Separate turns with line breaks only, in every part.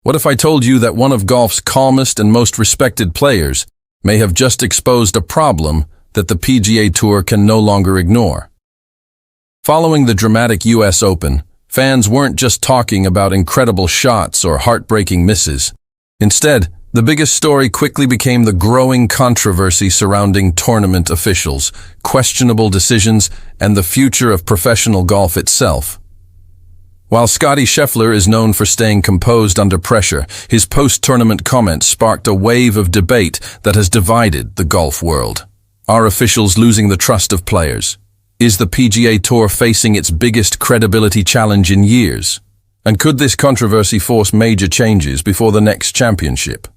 What if I told you that one of golf's calmest and most respected players may have just exposed a problem that the PGA Tour can no longer ignore? Following the dramatic US Open, fans weren't just talking about incredible shots or heartbreaking misses. Instead, the biggest story quickly became the growing controversy surrounding tournament officials, questionable decisions, and the future of professional golf itself. While Scottie Scheffler is known for staying composed under pressure, his post-tournament comments sparked a wave of debate that has divided the golf world. Are officials losing the trust of players? Is the PGA Tour facing its biggest credibility challenge in years? And could this controversy force major changes before the next championship?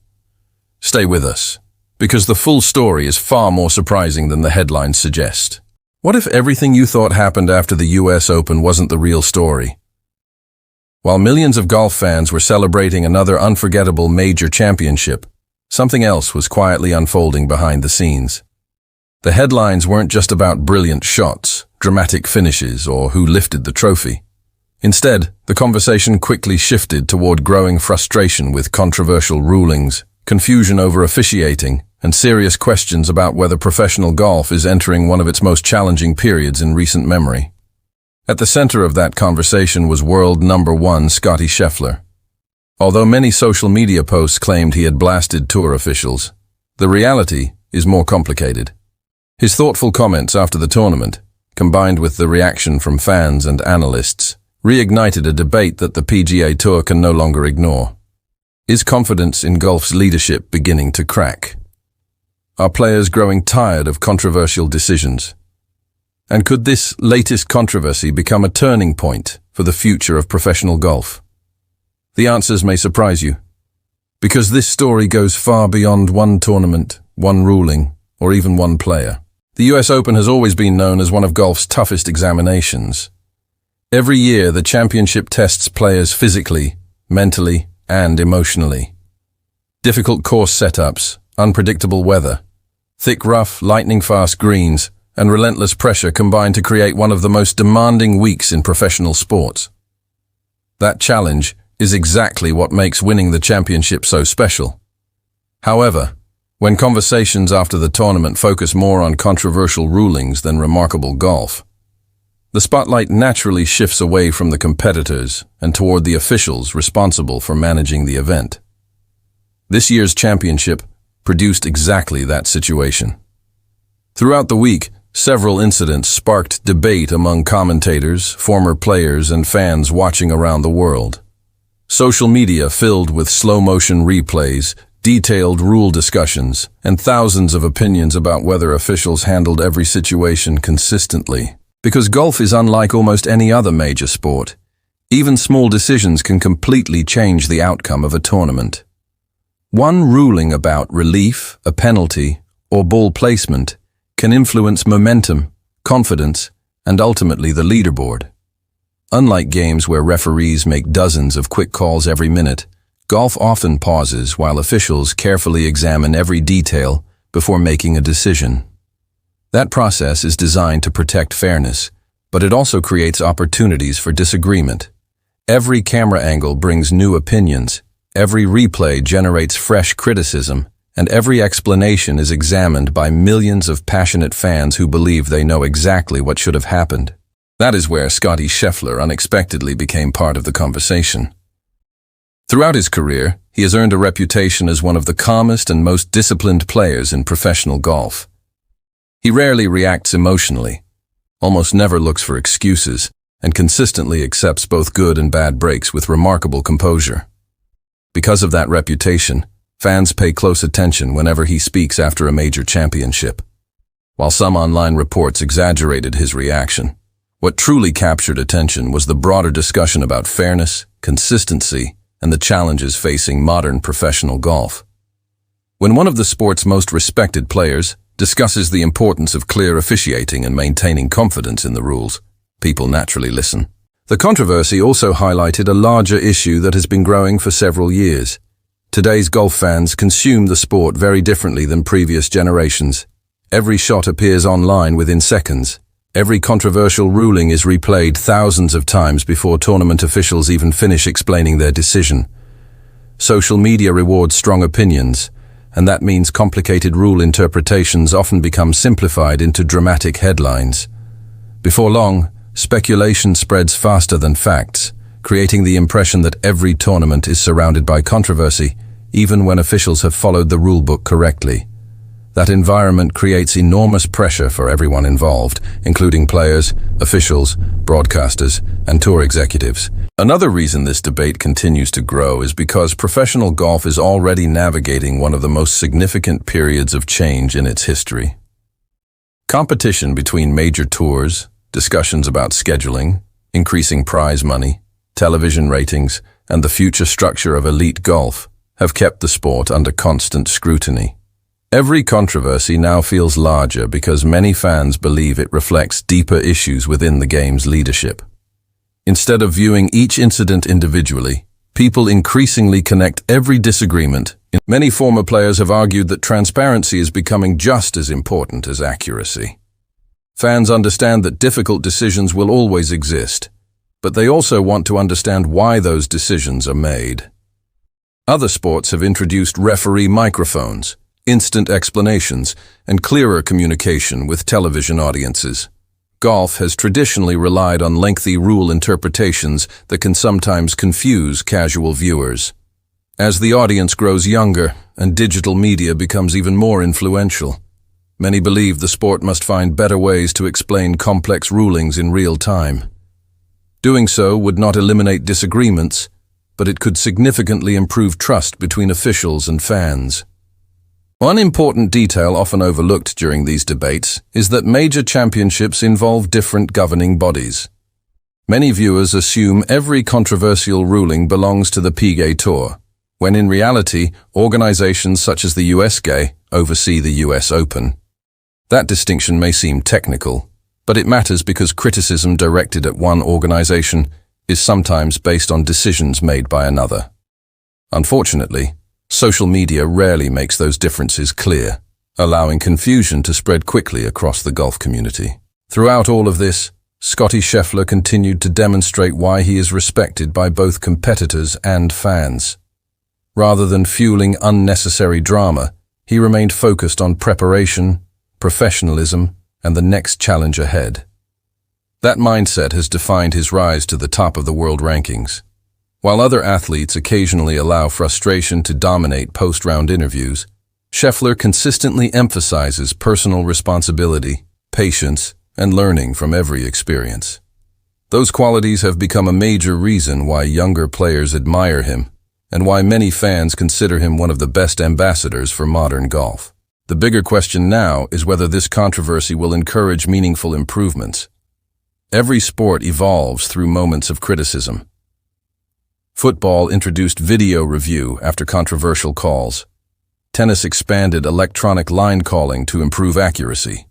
Stay with us, because the full story is far more surprising than the headlines suggest. What if everything you thought happened after the US Open wasn't the real story? While millions of golf fans were celebrating another unforgettable major championship, something else was quietly unfolding behind the scenes. The headlines weren't just about brilliant shots, dramatic finishes, or who lifted the trophy. Instead, the conversation quickly shifted toward growing frustration with controversial rulings, confusion over officiating, and serious questions about whether professional golf is entering one of its most challenging periods in recent memory. At the center of that conversation was world number one Scottie Scheffler. Although many social media posts claimed he had blasted tour officials, the reality is more complicated. His thoughtful comments after the tournament, combined with the reaction from fans and analysts, reignited a debate that the PGA Tour can no longer ignore. Is confidence in golf's leadership beginning to crack? Are players growing tired of controversial decisions? And could this latest controversy become a turning point for the future of professional golf? The answers may surprise you, because this story goes far beyond one tournament, one ruling, or even one player. The US Open has always been known as one of golf's toughest examinations. Every year, the championship tests players physically, mentally, and emotionally. Difficult course setups, unpredictable weather, thick rough, lightning-fast greens, and relentless pressure combine to create one of the most demanding weeks in professional sports. That challenge is exactly what makes winning the championship so special. However, when conversations after the tournament focus more on controversial rulings than remarkable golf, the spotlight naturally shifts away from the competitors and toward the officials responsible for managing the event. This year's championship produced exactly that situation. Throughout the week, several incidents sparked debate among commentators, former players, and fans watching around the world. Social media filled with slow-motion replays, detailed rule discussions, and thousands of opinions about whether officials handled every situation consistently. Because golf is unlike almost any other major sport, even small decisions can completely change the outcome of a tournament. One ruling about relief, a penalty, or ball placement can influence momentum, confidence, and ultimately the leaderboard. Unlike games where referees make dozens of quick calls every minute, golf often pauses while officials carefully examine every detail before making a decision. That process is designed to protect fairness, but it also creates opportunities for disagreement. Every camera angle brings new opinions, every replay generates fresh criticism, and every explanation is examined by millions of passionate fans who believe they know exactly what should have happened. That is where Scottie Scheffler unexpectedly became part of the conversation. Throughout his career, he has earned a reputation as one of the calmest and most disciplined players in professional golf. He rarely reacts emotionally, almost never looks for excuses, and consistently accepts both good and bad breaks with remarkable composure. Because of that reputation, fans pay close attention whenever he speaks after a major championship. While some online reports exaggerated his reaction, what truly captured attention was the broader discussion about fairness, consistency, and the challenges facing modern professional golf. When one of the sport's most respected players discusses the importance of clear officiating and maintaining confidence in the rules, people naturally listen. The controversy also highlighted a larger issue that has been growing for several years. Today's golf fans consume the sport very differently than previous generations. Every shot appears online within seconds. Every controversial ruling is replayed thousands of times before tournament officials even finish explaining their decision. social media rewards strong opinions, and that means complicated rule interpretations often become simplified into dramatic headlines. Before long, speculation spreads faster than facts, creating the impression that every tournament is surrounded by controversy, even when officials have followed the rulebook correctly. That environment creates enormous pressure for everyone involved, including players, officials, broadcasters, and tour executives. Another reason this debate continues to grow is because professional golf is already navigating one of the most significant periods of change in its history. Competition between major tours, discussions about scheduling, increasing prize money, television ratings, and the future structure of elite golf have kept the sport under constant scrutiny. Every controversy now feels larger because many fans believe it reflects deeper issues within the game's leadership. Instead of viewing each incident individually, people increasingly connect every disagreement. Many former players have argued that transparency is becoming just as important as accuracy. Fans understand that difficult decisions will always exist, but they also want to understand why those decisions are made. Other sports have introduced referee microphones, instant explanations, and clearer communication with television audiences. Golf has traditionally relied on lengthy rule interpretations that can sometimes confuse casual viewers. As the audience grows younger and digital media becomes even more influential, many believe the sport must find better ways to explain complex rulings in real time. Doing so would not eliminate disagreements, but it could significantly improve trust between officials and fans. One important detail often overlooked during these debates is that major championships involve different governing bodies. Many viewers assume every controversial ruling belongs to the PGA Tour, when in reality, organizations such as the USGA oversee the US Open. That distinction may seem technical, but it matters because criticism directed at one organization is sometimes based on decisions made by another. Unfortunately, social media rarely makes those differences clear, allowing confusion to spread quickly across the golf community. Throughout all of this, Scottie Scheffler continued to demonstrate why he is respected by both competitors and fans. Rather than fueling unnecessary drama, he remained focused on preparation, professionalism, and the next challenge ahead. That mindset has defined his rise to the top of the world rankings. While other athletes occasionally allow frustration to dominate post-round interviews, Scheffler consistently emphasizes personal responsibility, patience, and learning from every experience. Those qualities have become a major reason why younger players admire him and why many fans consider him one of the best ambassadors for modern golf. The bigger question now is whether this controversy will encourage meaningful improvements. Every sport evolves through moments of criticism. Football introduced video review after controversial calls. Tennis expanded electronic line calling to improve accuracy.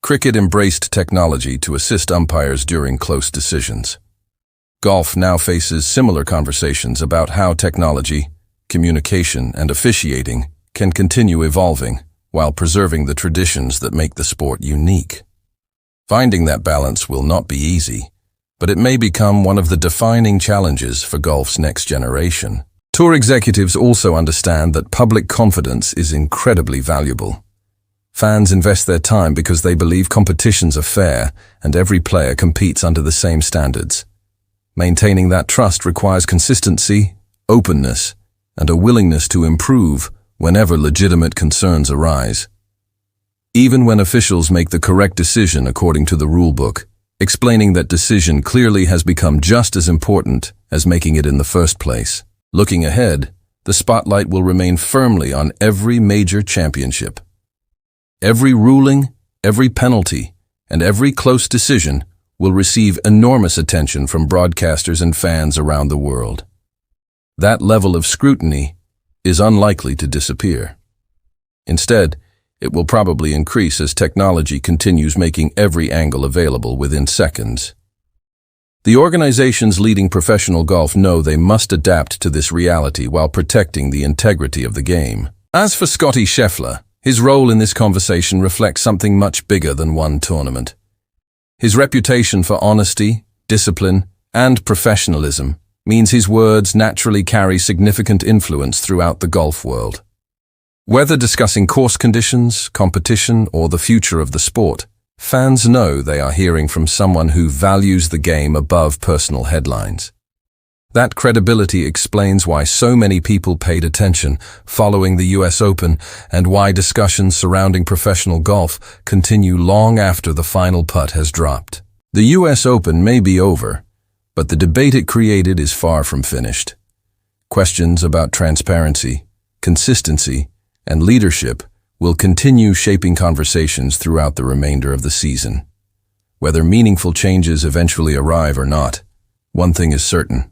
Cricket embraced technology to assist umpires during close decisions. Golf now faces similar conversations about how technology, communication, and officiating can continue evolving while preserving the traditions that make the sport unique. Finding that balance will not be easy, but it may become one of the defining challenges for golf's next generation. Tour executives also understand that public confidence is incredibly valuable. Fans invest their time because they believe competitions are fair and every player competes under the same standards. Maintaining that trust requires consistency, openness, and a willingness to improve whenever legitimate concerns arise. Even when officials make the correct decision according to the rulebook, explaining that decision clearly has become just as important as making it in the first place. Looking ahead, the spotlight will remain firmly on every major championship. Every ruling, every penalty, and every close decision will receive enormous attention from broadcasters and fans around the world. That level of scrutiny is unlikely to disappear. Instead, it will probably increase as technology continues making every angle available within seconds. The organizations leading professional golf know they must adapt to this reality while protecting the integrity of the game. As for Scottie Scheffler, his role in this conversation reflects something much bigger than one tournament. His reputation for honesty, discipline, and professionalism means his words naturally carry significant influence throughout the golf world. Whether discussing course conditions, competition, or the future of the sport, fans know they are hearing from someone who values the game above personal headlines. That credibility explains why so many people paid attention following the US Open and why discussions surrounding professional golf continue long after the final putt has dropped. The US Open may be over, but the debate it created is far from finished. Questions about transparency, consistency, and leadership will continue shaping conversations throughout the remainder of the season. Whether meaningful changes eventually arrive or not, one thing is certain.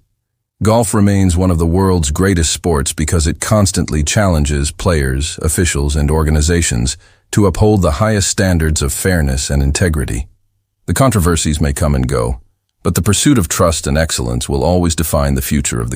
Golf remains one of the world's greatest sports because it constantly challenges players, officials, and organizations to uphold the highest standards of fairness and integrity. The controversies may come and go, but the pursuit of trust and excellence will always define the future of the game.